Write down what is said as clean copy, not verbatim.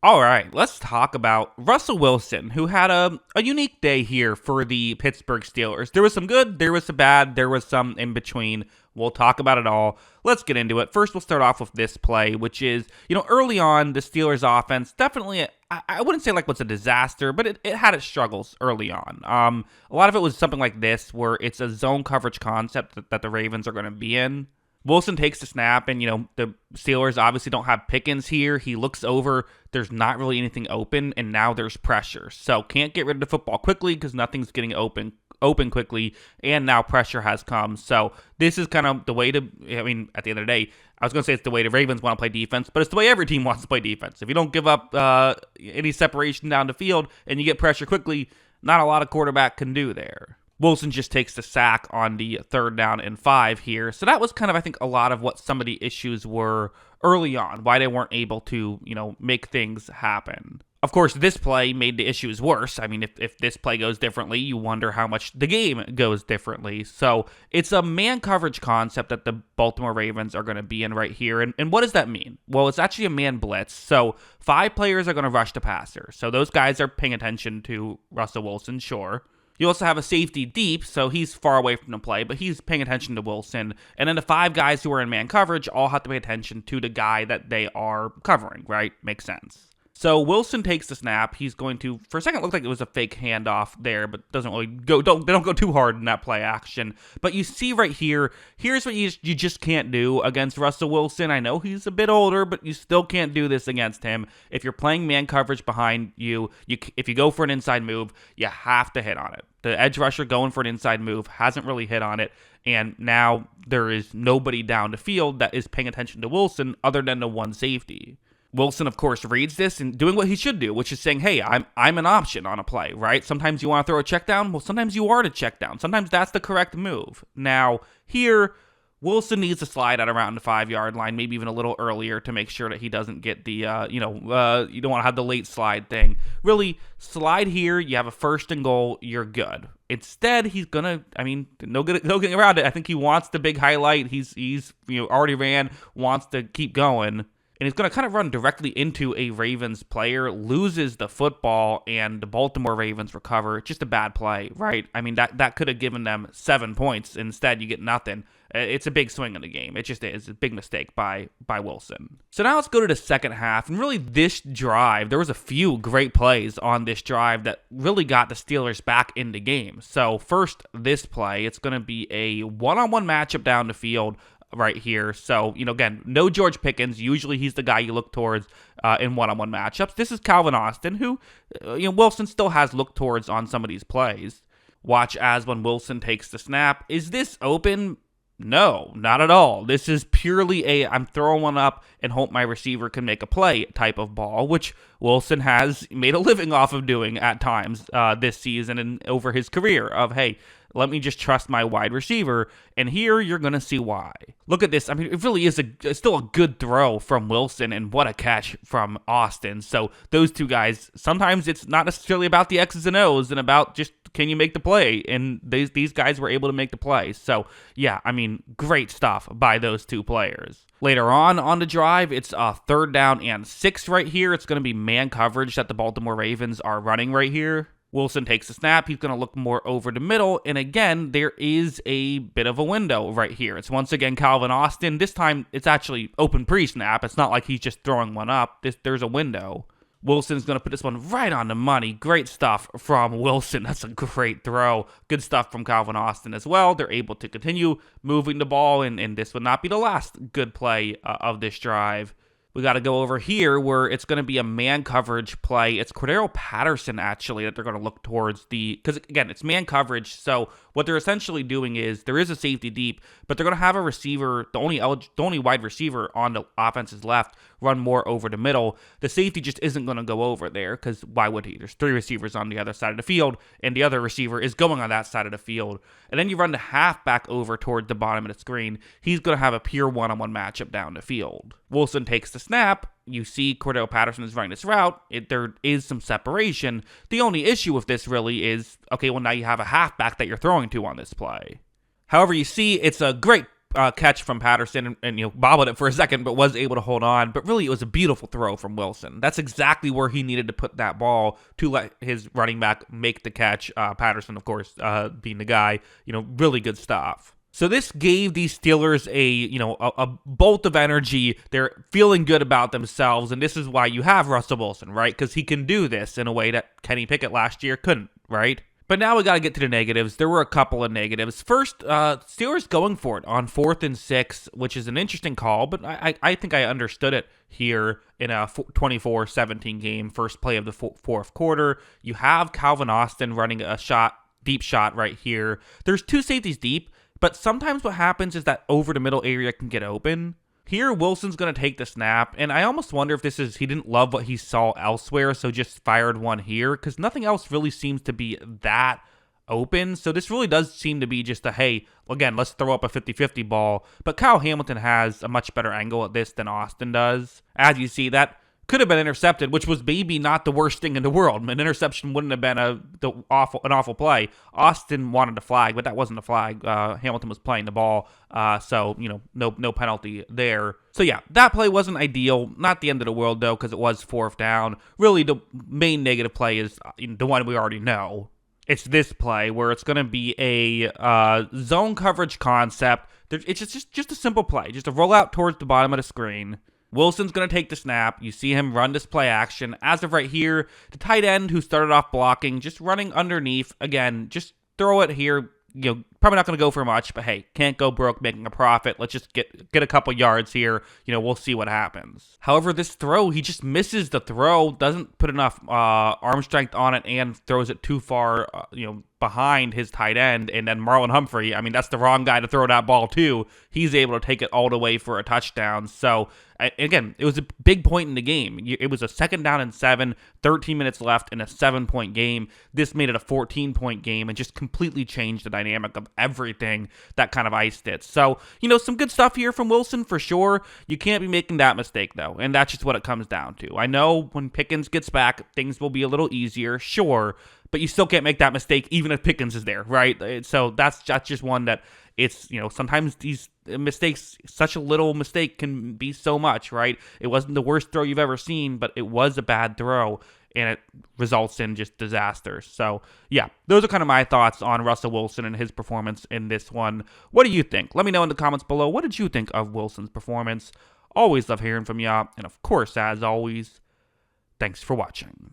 All right, let's talk about Russell Wilson, who had a unique day here for the Pittsburgh Steelers. There was some good, there was some bad, there was some in between. We'll talk about it all. Let's get into it. First, we'll start off with this play, which is, early on, the Steelers offense definitely, I wouldn't say like was a disaster, but it had its struggles early on. A lot of it was something like this, where it's a zone coverage concept that the Ravens are going to be in. Wilson takes the snap, and, the Steelers obviously don't have Pickens here. He looks over. There's not really anything open, and now there's pressure. So can't get rid of the football quickly because nothing's getting open quickly, and now pressure has come. So this is kind of the way to, at the end of the day, I was going to say it's the way the Ravens want to play defense, but it's the way every team wants to play defense. If you don't give up any separation down the field and you get pressure quickly, not a lot of quarterback can do there. Wilson just takes the sack on the 3rd down and 5 here. So that was kind of, I think, a lot of what some of the issues were early on, why they weren't able to, make things happen. Of course, this play made the issues worse. If this play goes differently, you wonder how much the game goes differently. So it's a man coverage concept that the Baltimore Ravens are going to be in right here. And what does that mean? Well, it's actually a man blitz. So 5 players are going to rush the passer. So those guys are paying attention to Russell Wilson, sure. You also have a safety deep, so he's far away from the play, but he's paying attention to Wilson. And then the 5 guys who are in man coverage all have to pay attention to the guy that they are covering, right? Makes sense. So Wilson takes the snap. He's going to, for a second, it looked like it was a fake handoff there, but doesn't really go. They don't go too hard in that play action. But you see right here, here's what you just can't do against Russell Wilson. I know he's a bit older, but you still can't do this against him. If you're playing man coverage behind you, if you go for an inside move, you have to hit on it. The edge rusher going for an inside move hasn't really hit on it, and now there is nobody down the field that is paying attention to Wilson other than the one safety. Wilson, of course, reads this and doing what he should do, which is saying, hey, I'm an option on a play, right? Sometimes you want to throw a check down. Well, sometimes you are to check down. Sometimes that's the correct move. Now, here, Wilson needs to slide at around the 5-yard line, maybe even a little earlier to make sure that he doesn't get the, you don't want to have the late slide thing. Really, slide here, you have a 1st and goal, you're good. Instead, he's going to, no getting around it. I think he wants the big highlight. He's already ran, wants to keep going. And he's going to kind of run directly into a Ravens player, loses the football, and the Baltimore Ravens recover. Just a bad play, right? That could have given them 7 points. Instead, you get nothing. It's a big swing in the game. It just is a big mistake by Wilson. So now let's go to the second half. And really this drive, there was a few great plays on this drive that really got the Steelers back in the game. So first, this play, it's going to be a one-on-one matchup down the field right here. So, again, no George Pickens. Usually he's the guy you look towards in one-on-one matchups. This is Calvin Austin, who, Wilson still has looked towards on some of these plays. Watch as when Wilson takes the snap. Is this open? No, not at all. This is purely I'm throwing one up and hope my receiver can make a play type of ball, which Wilson has made a living off of doing at times this season and over his career of, hey, let me just trust my wide receiver, and here you're going to see why. Look at this. It really is still a good throw from Wilson, and what a catch from Austin. So those two guys, sometimes it's not necessarily about the X's and O's and about just can you make the play, and these guys were able to make the play. So, yeah, great stuff by those two players. Later on the drive, it's 3rd down and 6 right here. It's going to be man coverage that the Baltimore Ravens are running right here. Wilson takes the snap. He's going to look more over the middle. And again, there is a bit of a window right here. It's once again Calvin Austin. This time, it's actually open pre-snap. It's not like he's just throwing one up. There's a window. Wilson's going to put this one right on the money. Great stuff from Wilson. That's a great throw. Good stuff from Calvin Austin as well. They're able to continue moving the ball, and this would not be the last good play of this drive. We got to go over here where it's going to be a man coverage play. It's Cordero Patterson, actually, that they're going to look towards because, again, it's man coverage. So what they're essentially doing is there is a safety deep, but they're going to have a receiver, the only wide receiver on the offense's left, run more over the middle. The safety just isn't going to go over there because why would he? There's 3 receivers on the other side of the field, and the other receiver is going on that side of the field. And then you run the halfback over toward the bottom of the screen. He's going to have a pure one-on-one matchup down the field. Wilson takes the snap. You see Cordero Patterson is running this route. There is some separation. The only issue with this really is, okay, well, now you have a halfback that you're throwing to on this play. However, you see it's a great catch from Patterson and bobbled it for a second, but was able to hold on. But really, it was a beautiful throw from Wilson. That's exactly where he needed to put that ball to let his running back make the catch. Patterson, of course, being the guy. Really good stuff. So this gave these Steelers a bolt of energy. They're feeling good about themselves, and this is why you have Russell Wilson, right? Because he can do this in a way that Kenny Pickett last year couldn't, right? But now we got to get to the negatives. There were a couple of negatives. First, Steelers going for it on 4th and 6, which is an interesting call, but I think I understood it here in a 24-17 game, first play of the fourth quarter. You have Calvin Austin running a deep shot right here. There's 2 safeties deep, but sometimes what happens is that over the middle area can get open. Here, Wilson's going to take the snap, and I almost wonder if he didn't love what he saw elsewhere, so just fired one here, because nothing else really seems to be that open. So this really does seem to be just hey, again, let's throw up a 50-50 ball. But Kyle Hamilton has a much better angle at this than Austin does. As you see, that could have been intercepted, which was maybe not the worst thing in the world. An interception wouldn't have been an awful play. Austin wanted a flag, but that wasn't a flag. Hamilton was playing the ball, so no penalty there. So yeah, that play wasn't ideal. Not the end of the world though, because it was 4th down. Really, the main negative play is the one we already know. It's this play where it's going to be a zone coverage concept. It's just a simple play, just a rollout towards the bottom of the screen. Wilson's going to take the snap. You see him run this play action. As of right here, the tight end who started off blocking, just running underneath. Again, just throw it here. Probably not going to go for much, but hey, can't go broke making a profit. Let's just get a couple yards here. We'll see what happens. However, this throw, he just misses the throw, doesn't put enough arm strength on it, and throws it too far, behind his tight end. And then Marlon Humphrey, that's the wrong guy to throw that ball to. He's able to take it all the way for a touchdown. So, again, it was a big point in the game. It was a 2nd down and 7, 13 minutes left in a 7-point game. This made it a 14-point game and just completely changed the dynamic of everything that kind of iced it. So, some good stuff here from Wilson for sure. You can't be making that mistake, though, and that's just what it comes down to. I know when Pickens gets back, things will be a little easier, sure, but you still can't make that mistake even if Pickens is there, right? So that's just one that it's, sometimes these mistakes, such a little mistake can be so much, right? It wasn't the worst throw you've ever seen, but it was a bad throw, and it results in just disaster. So, yeah, those are kind of my thoughts on Russell Wilson and his performance in this one. What do you think? Let me know in the comments below. What did you think of Wilson's performance? Always love hearing from you. And, of course, as always, thanks for watching.